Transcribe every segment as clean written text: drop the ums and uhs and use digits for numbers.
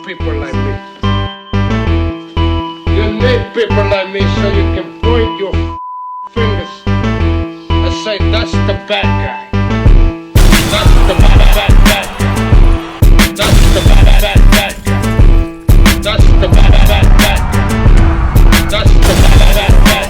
people like me. You need people like me so you can point your fingers and say, that's the bad guy. That's the bad guy. That's the bad guy. That's the bad guy. That's the bad guy.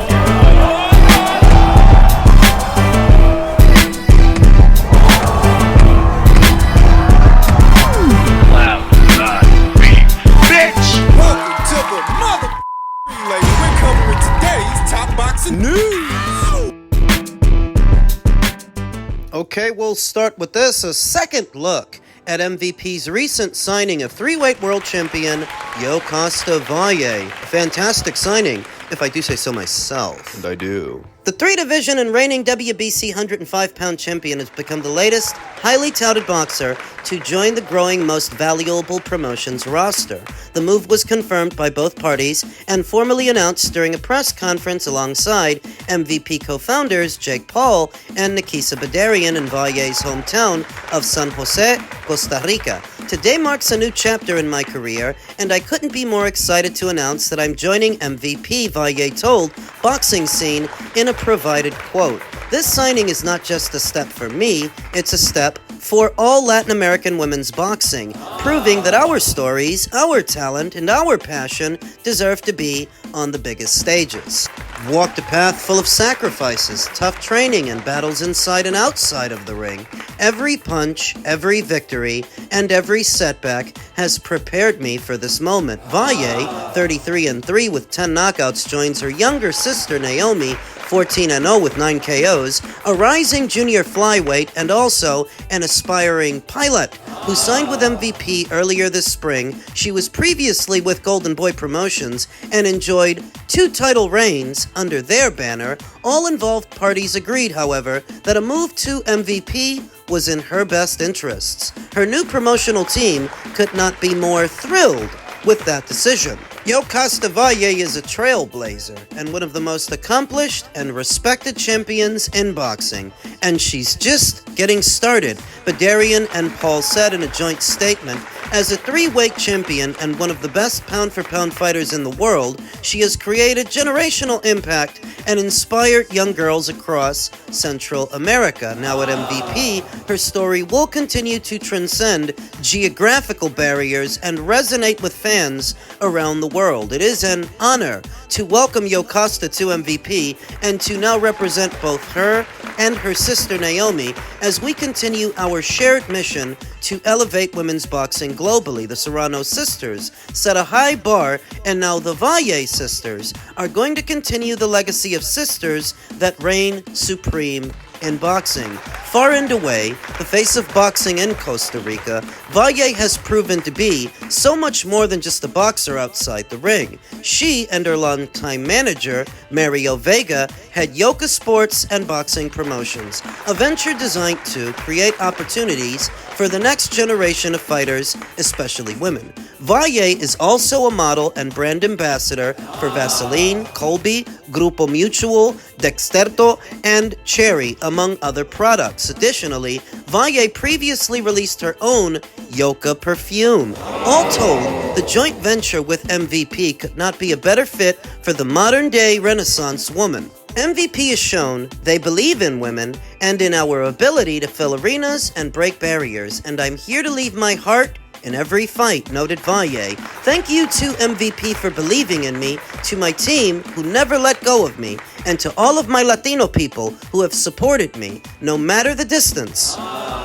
Okay, we'll start with this, a second look at MVP's recent signing of three-weight world champion Yokasta Valle. Fantastic signing, if I do say so myself. And I do. The three-division and reigning WBC 105-pound champion has become the latest, highly touted boxer to join the growing most valuable promotions roster. The move was confirmed by both parties and formally announced during a press conference alongside MVP co-founders Jake Paul and Yokasta Valle in Valle's hometown of San Jose, Costa Rica. Today marks a new chapter in my career, and I couldn't be more excited to announce that I'm joining MVP, Valle told Boxing Scene in a provided quote. This signing is not just a step for me, it's a step for all Latin American women's boxing, proving that our stories, our talent, and our passion deserve to be on the biggest stages. I've walked a path full of sacrifices, tough training, and battles inside and outside of the ring. Every punch, every victory, and every setback has prepared me for this moment. Valle, 33-3 with 10 knockouts, joins her younger sister Naomi, 14-0 with 9 KOs, a rising junior flyweight, and also an aspiring pilot who signed with MVP earlier this spring. She was previously with Golden Boy Promotions and enjoyed 2 title reigns under their banner. All involved parties agreed, however, that a move to MVP was in her best interests. Her new promotional team could not be more thrilled with that decision. Yokasta Valle is a trailblazer and one of the most accomplished and respected champions in boxing, and she's just getting started, Badarian and Paul said in a joint statement. As a three-weight champion and one of the best pound-for-pound fighters in the world, she has created generational impact and inspired young girls across Central America. Now at MVP, her story will continue to transcend geographical barriers and resonate with fans around the world. It is an honor to welcome Yokasta to MVP and to now represent both her and her sister Naomi as we continue our shared mission to elevate women's boxing globally. The Serrano sisters set a high bar, and now the Valle sisters are going to continue the legacy of sisters that reign supreme in boxing. Far and away, the face of boxing in Costa Rica, Valle has proven to be so much more than just a boxer outside the ring. She and her longtime manager, Mario Vega, had Yoka Sports and Boxing Promotions, a venture designed to create opportunities for the next generation of fighters, especially women. Valle is also a model and brand ambassador for Vaseline, Colby, Grupo Mutual, Dexterto, and Cherry, among other products. Additionally, Valle previously released her own Yoka perfume. All told, the joint venture with MVP could not be a better fit for the modern-day Renaissance woman. MVP has shown they believe in women and in our ability to fill arenas and break barriers, and I'm here to leave my heart in every fight, noted Valle. Thank you to MVP for believing in me, to my team who never let go of me, and to all of my Latino people who have supported me, no matter the distance.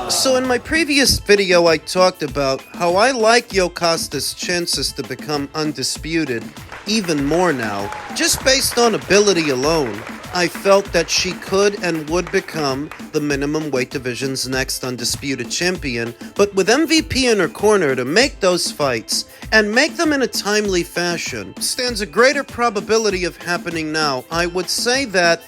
So in my previous video, I talked about how I like Yokasta's chances to become undisputed even more now. Just based on ability alone, I felt that she could and would become the minimum weight division's next undisputed champion, but with MVP in her corner to make those fights and make them in a timely fashion, stands a greater probability of happening now. I would say that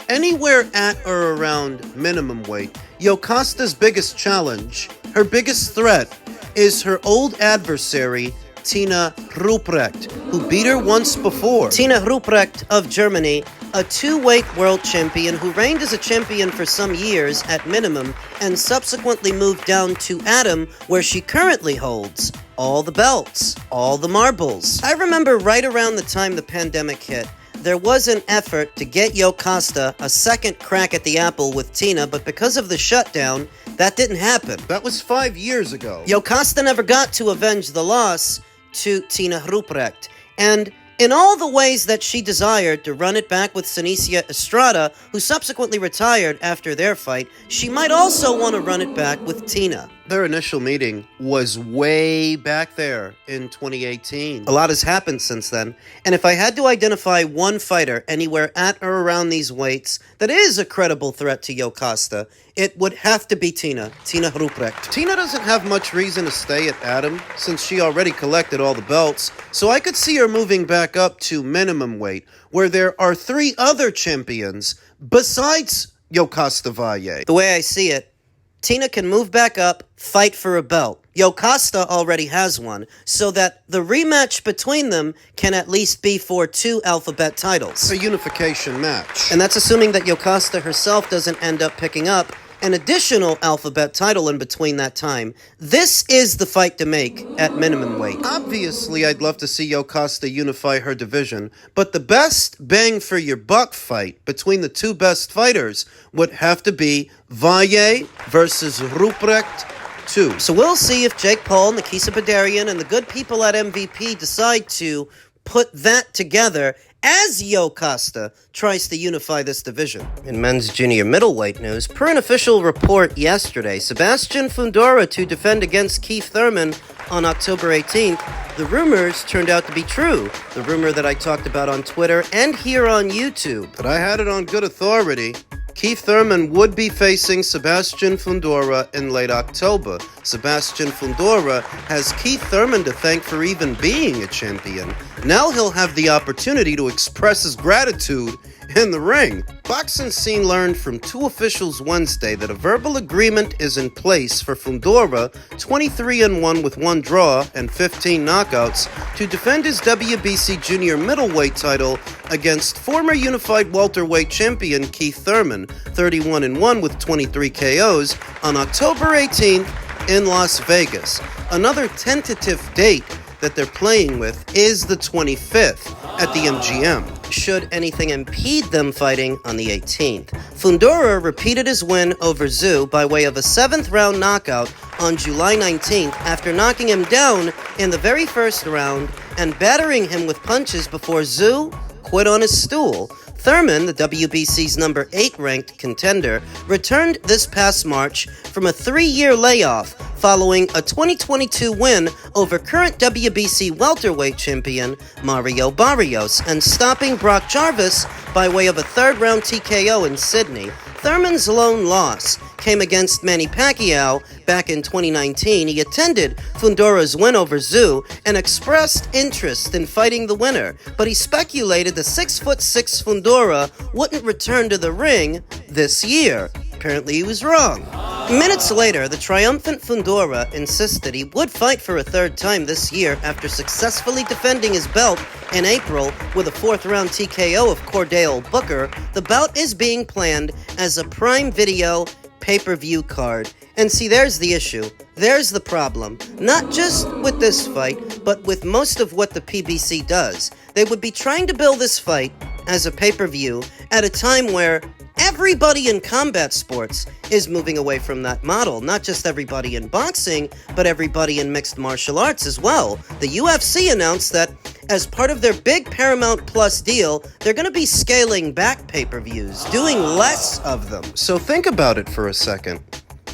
anywhere at or around minimum weight, Yokasta's biggest challenge, her biggest threat, is her old adversary, Tina Rupprecht, who beat her once before. Tina Rupprecht of Germany, a two-weight world champion who reigned as a champion for some years at minimum and subsequently moved down to Atom, where she currently holds all the belts, all the marbles. I remember right around the time the pandemic hit, there was an effort to get Yokasta a second crack at the apple with Tina, but because of the shutdown, that didn't happen. That was 5 years ago. Yokasta never got to avenge the loss to Tina Rupprecht, and in all the ways that she desired to run it back with Sinicia Estrada, who subsequently retired after their fight, she might also want to run it back with Tina. Their initial meeting was way back there in 2018. A lot has happened since then, and if I had to identify one fighter anywhere at or around these weights that is a credible threat to Yokasta, it would have to be Tina Rupprecht. Tina doesn't have much reason to stay at Atom since she already collected all the belts, so I could see her moving back up to minimum weight, where there are 3 other champions besides Yokasta Valle. The way I see it, Tina can move back up, fight for a belt. Yokasta already has one, so that the rematch between them can at least be for 2 alphabet titles. A unification match. And that's assuming that Yokasta herself doesn't end up picking up an additional alphabet title in between that time. This is the fight to make at minimum weight. Obviously, I'd love to see Yokasta unify her division, but the best bang for your buck fight between the 2 best fighters would have to be Valle versus Rupprecht II. So we'll see if Jake Paul, Nikisa Badarian, and the good people at MVP decide to put that together as Yokasta tries to unify this division. In men's junior middleweight news, per an official report yesterday, Sebastian Fundora to defend against Keith Thurman on October 18th. The rumors turned out to be true. The rumor that I talked about on Twitter and here on YouTube. But I had it on good authority. Keith Thurman would be facing Sebastian Fundora in late October. Sebastian Fundora has Keith Thurman to thank for even being a champion. Now he'll have the opportunity to express his gratitude in the ring. Boxing Scene learned from 2 officials Wednesday that a verbal agreement is in place for Fundora, 23-1 with 1 draw and 15 knockouts, to defend his WBC junior middleweight title against former unified welterweight champion Keith Thurman, 31-1 with 23 KOs, on October 18th in Las Vegas. Another tentative date that they're playing with is the 25th at the MGM. Should anything impede them fighting on the 18th. Fundora repeated his win over Zhu by way of a 7th round knockout on July 19th after knocking him down in the very first round and battering him with punches before Zhu quit on his stool. Thurman, the WBC's number 8 ranked contender, returned this past March from a 3-year layoff following a 2022 win over current WBC welterweight champion Mario Barrios and stopping Brock Jarvis by way of a 3rd round TKO in Sydney. Thurman's lone loss came against Manny Pacquiao back in 2019. He attended Fundora's win over Zhu and expressed interest in fighting the winner, but he speculated the 6'6" Fundora wouldn't return to the ring this year. Apparently he was wrong. Minutes later, the triumphant Fundora insisted he would fight for a 3rd time this year after successfully defending his belt in April with a 4th round TKO of Cordell Booker. The bout is being planned as a Prime Video pay-per-view card. And see, there's the issue. There's the problem. Not just with this fight, but with most of what the PBC does. They would be trying to build this fight as a pay-per-view at a time where everybody in combat sports is moving away from that model. Not just everybody in boxing, but everybody in mixed martial arts as well. The UFC announced that as part of their big Paramount Plus deal, they're going to be scaling back pay-per-views, doing less of them. So think about it for a second.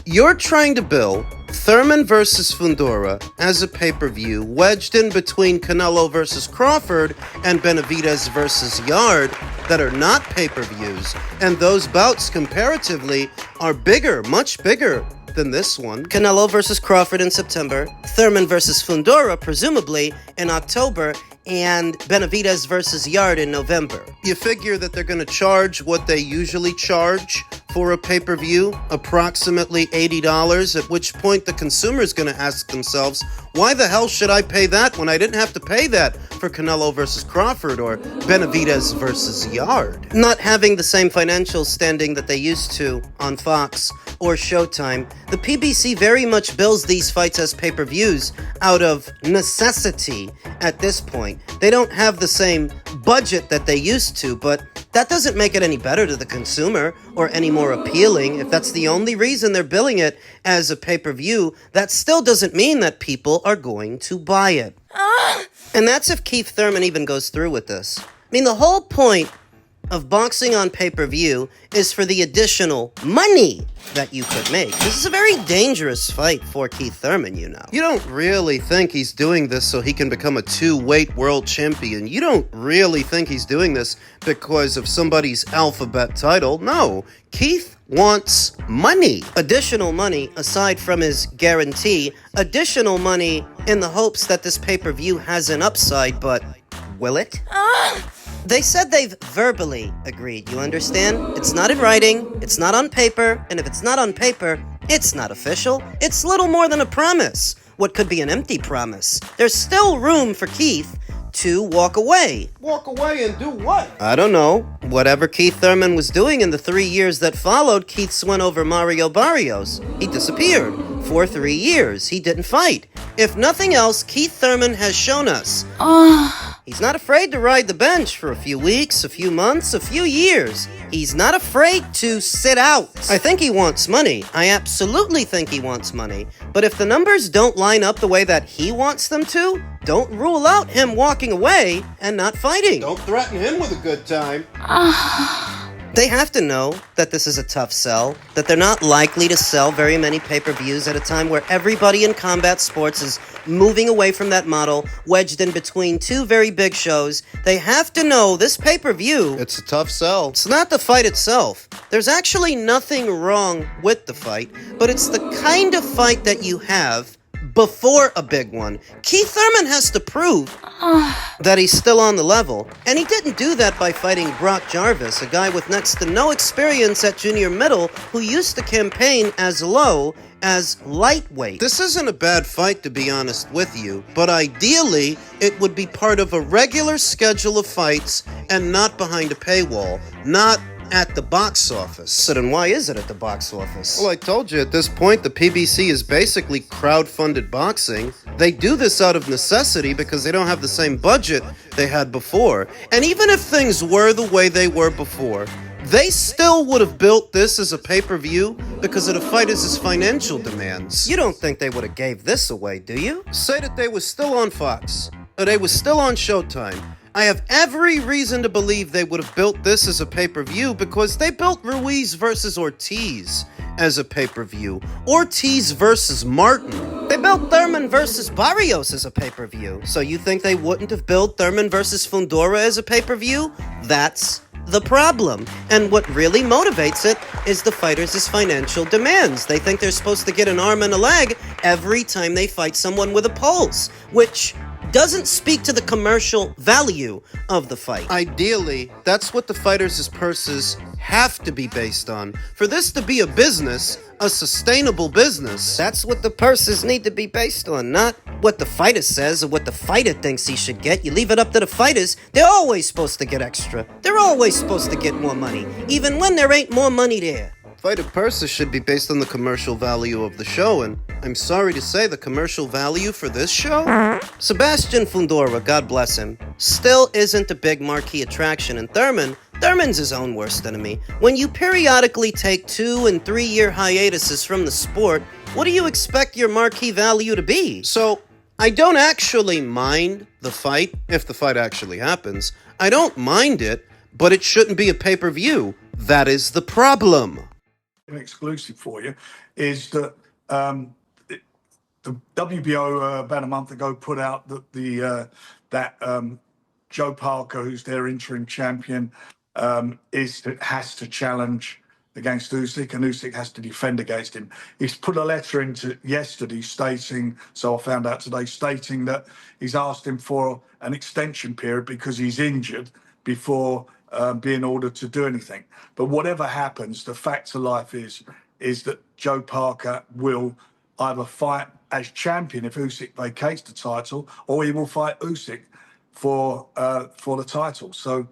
You're trying to bill Thurman versus Fundora as a pay-per-view wedged in between Canelo versus Crawford and Benavidez versus Yard that are not pay-per-views, and those bouts comparatively are bigger, much bigger than this one. Canelo versus Crawford in September, Thurman versus Fundora presumably in October, and Benavidez versus Yard in November. You figure that they're going to charge what they usually charge for a pay-per-view, approximately $80, at which point the consumer is going to ask themselves, why the hell should I pay that when I didn't have to pay that for Canelo versus Crawford or Benavidez versus Yard? Not having the same financial standing that they used to on Fox or Showtime, the PBC very much bills these fights as pay-per-views out of necessity at this point. They don't have the same budget that they used to, but that doesn't make it any better to the consumer or any more appealing. If that's the only reason they're billing it as a pay-per-view, that still doesn't mean that people are going to buy it. And that's if Keith Thurman even goes through with this. I mean, the whole point of boxing on pay-per-view is for the additional money that you could make. This is a very dangerous fight for Keith Thurman, you know. You don't really think he's doing this so he can become a 2-weight world champion. You don't really think he's doing this because of somebody's alphabet title. No, Keith wants money. Additional money, aside from his guarantee, additional money in the hopes that this pay-per-view has an upside, but will it? They said they've verbally agreed, you understand? It's not in writing, it's not on paper, and if it's not on paper, it's not official. It's little more than a promise. What could be an empty promise? There's still room for Keith to walk away. Walk away and do what? I don't know. Whatever Keith Thurman was doing in the 3 years that followed, Keith went over Mario Barrios. He disappeared. For 3 years, he didn't fight. If nothing else, Keith Thurman has shown us he's not afraid to ride the bench for a few weeks, a few months, a few years. He's not afraid to sit out. I think he wants money. I absolutely think he wants money. But if the numbers don't line up the way that he wants them to, don't rule out him walking away and not fighting. Don't threaten him with a good time. They have to know that this is a tough sell, that they're not likely to sell very many pay-per-views at a time where everybody in combat sports is moving away from that model, wedged in between two very big shows. They have to know this pay-per-view... It's a tough sell. It's not the fight itself. There's actually nothing wrong with the fight, but it's the kind of fight that you have before a big one. Keith Thurman has to prove that he's still on the level, and he didn't do that by fighting Brock Jarvis, a guy with next to no experience at junior middle who used to campaign as low as lightweight. This isn't a bad fight, to be honest with you, but ideally, it would be part of a regular schedule of fights and not behind a paywall, not at the box office. So then why is it at the box office? Well, I told you, at this point, the PBC is basically crowd-funded boxing. They do this out of necessity because they don't have the same budget they had before. And even if things were the way they were before, they still would have built this as a pay-per-view because of the fighters' financial demands. You don't think they would have gave this away, do you? Say that they were still on Fox, or they were still on Showtime. I have every reason to believe they would have built this as a pay-per-view because they built Ruiz versus Ortiz as a pay-per-view. Ortiz versus Martin. They built Thurman versus Barrios as a pay-per-view. So you think they wouldn't have built Thurman versus Fondora as a pay-per-view? That's the problem. And what really motivates it is the fighters' financial demands. They think they're supposed to get an arm and a leg every time they fight someone with a pulse, which doesn't speak to the commercial value of the fight. Ideally, that's what the fighters' purses have to be based on. For this to be a business, a sustainable business. That's what the purses need to be based on, not what the fighter says or what the fighter thinks he should get. You leave it up to the fighters, they're always supposed to get extra. They're always supposed to get more money, even when there ain't more money there. Fighter purses should be based on the commercial value of the show, and I'm sorry to say the commercial value for this show? Sebastian Fundora, God bless him, still isn't a big marquee attraction, and Thurman's his own worst enemy. When you periodically take 2- and 3-year hiatuses from the sport, what do you expect your marquee value to be? So, I don't actually mind the fight, if the fight actually happens. I don't mind it, but it shouldn't be a pay-per-view. That is the problem. An exclusive for you is that the WBO about a month ago put out that Joe Parker, who's their interim champion, has to challenge against Usyk, and Usyk has to defend against him. He's put a letter into yesterday stating, so I found out today, stating that he's asked him for an extension period because he's injured before being ordered to do anything. But whatever happens, the fact of life is that Joe Parker will either fight as champion if Usyk vacates the title, or he will fight Usyk for the title. So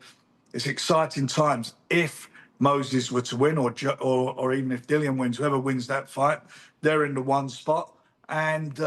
it's exciting times. If Moses were to win, or even if Dillian wins, whoever wins that fight, they're in the one spot. And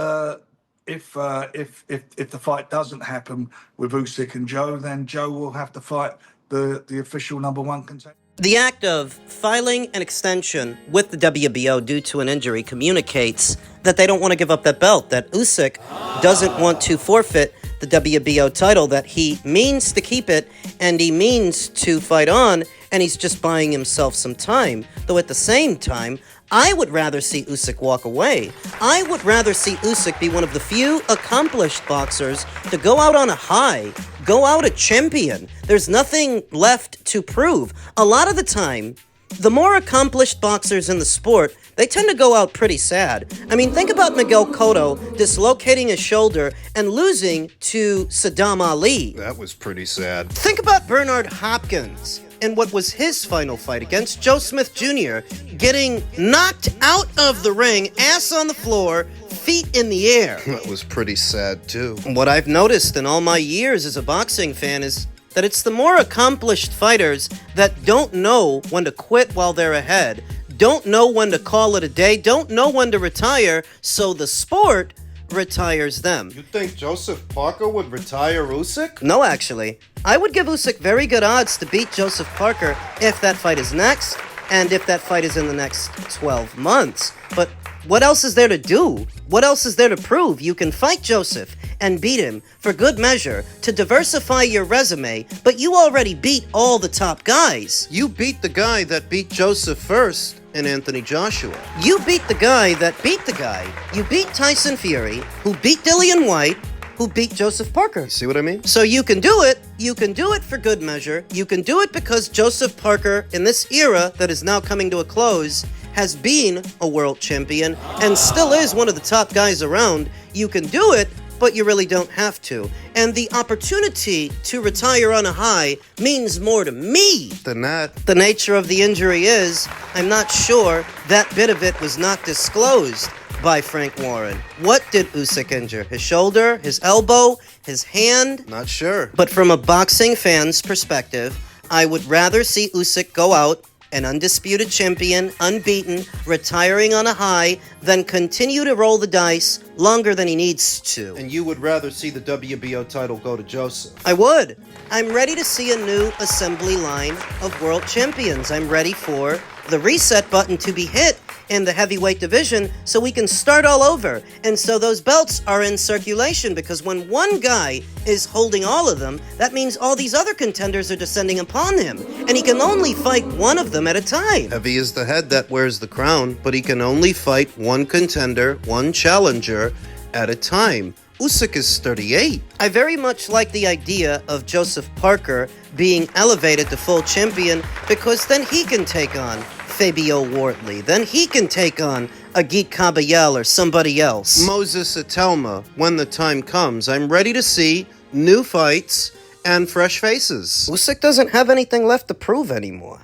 if the fight doesn't happen with Usyk and Joe, then Joe will have to fight the official number one contender. The act of filing an extension with the WBO due to an injury communicates that they don't want to give up that belt, that Usyk doesn't want to forfeit the WBO title, that he means to keep it and he means to fight on, and he's just buying himself some time. Though at the same time, I would rather see Usyk walk away. I would rather see Usyk be one of the few accomplished boxers to go out on a high, go out a champion. There's nothing left to prove. A lot of the time, the more accomplished boxers in the sport, they tend to go out pretty sad. I mean, think about Miguel Cotto dislocating his shoulder and losing to Saddam Ali. That was pretty sad. Think about Bernard Hopkins in what was his final fight against Joe Smith Jr., getting knocked out of the ring, ass on the floor, feet in the air. That was pretty sad, too. What I've noticed in all my years as a boxing fan is that it's the more accomplished fighters that don't know when to quit while they're ahead, don't know when to call it a day, don't know when to retire, so the sport retires them. You think Joseph Parker would retire Usyk? No, actually. I would give Usyk very good odds to beat Joseph Parker if that fight is next, and if that fight is in the next 12 months. But what else is there to do? What else is there to prove? You can fight Joseph and beat him for good measure to diversify your resume, but you already beat all the top guys. You beat the guy that beat Joseph first in Anthony Joshua. You beat the guy that beat the guy. You beat Tyson Fury, who beat Dillian White, who beat Joseph Parker. See what I mean? So you can do it. You can do it for good measure. You can do it because Joseph Parker, in this era that is now coming to a close, has been a world champion and still is one of the top guys around. You can do it, but you really don't have to. And the opportunity to retire on a high means more to me than that. The nature of the injury is, I'm not sure that bit of it was not disclosed by Frank Warren. What did Usyk injure? His shoulder, his elbow, his hand? Not sure. But from a boxing fan's perspective, I would rather see Usyk go out an undisputed champion, unbeaten, retiring on a high, than continue to roll the dice longer than he needs to. And you would rather see the WBO title go to Joseph? I would. I'm ready to see a new assembly line of world champions. I'm ready for the reset button to be hit in the heavyweight division so we can start all over. And so those belts are in circulation, because when one guy is holding all of them, that means all these other contenders are descending upon him. And he can only fight one of them at a time. Heavy is the head that wears the crown, but he can only fight one contender, one challenger at a time. Usyk is 38. I very much like the idea of Joseph Parker being elevated to full champion, because then he can take on Fabio Wortley. Then he can take on Agit Kabayel or somebody else. Moses Atelma, when the time comes. I'm ready to see new fights and fresh faces. Usyk doesn't have anything left to prove anymore.